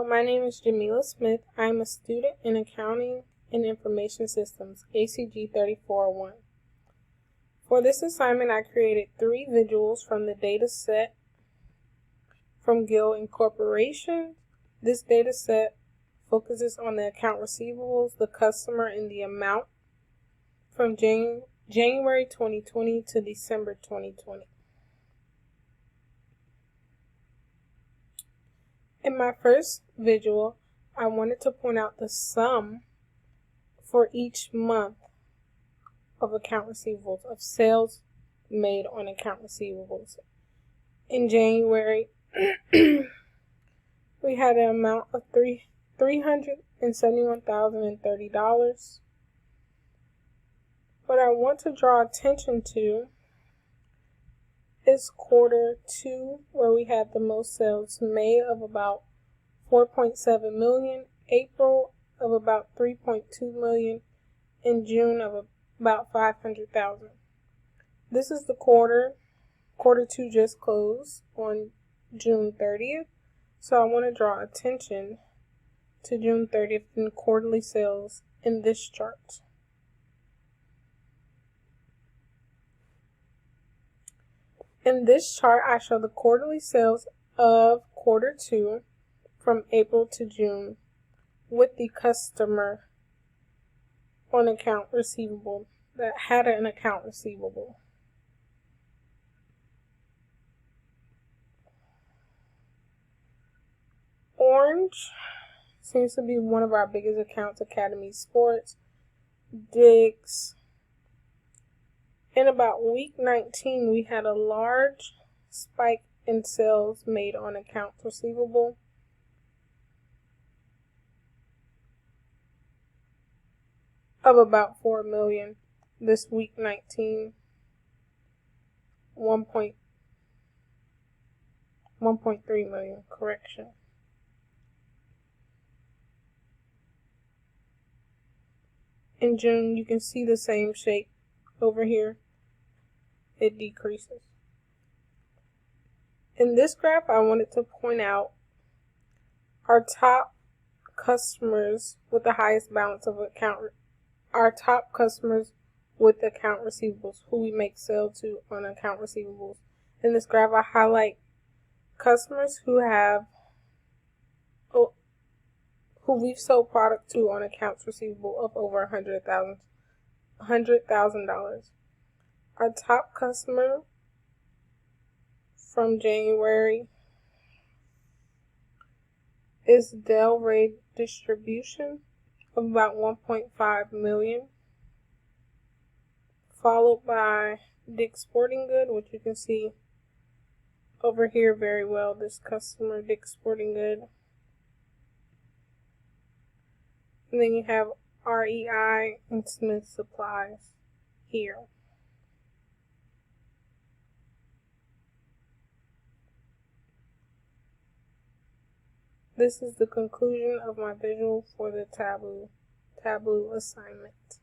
Hello, my name is Jamila Smith. I'm a student in Accounting and Information Systems, ACG 3401. For this assignment, I created 3 visuals from the data set from Guild Incorporation. This data set focuses on the account receivables, the customer, and the amount from January 2020 to December 2020. In my first visual, I wanted to point out the sum for each month of account receivables, of sales made on account receivables. In January, we had an amount of $371,030. What I want to draw attention to is quarter 2, where we had the most sales made of about 4.7 million, April of about 3.2 million, and June of about 500,000. This is the quarter 2 just closed on June 30th. So I want to draw attention to June 30th and quarterly sales in this chart. In this chart, I show the quarterly sales of quarter 2 from April to June with the customer on account receivable that had an account receivable. Orange seems to be one of our biggest accounts, Academy Sports, Diggs. In about week 19, we had a large spike in sales made on accounts receivable. Of about 4 million. This week 19, 1.3 million, correction. In June, you can see the same shape over here. It decreases. In this graph, I wanted to point out our top customers with the highest balance of our top customers with account receivables, who we make sale to on account receivables. In this graph, I highlight customers who we've sold product to on accounts receivable of over $100,000. Our top customer from January is Del Rey Distribution of about 1.5 million, followed by Dick's Sporting Good, which you can see over here very well, this customer, Dick's Sporting Good. And then you have REI and Smith Supplies here. This is the conclusion of my visual for the Tableau assignment.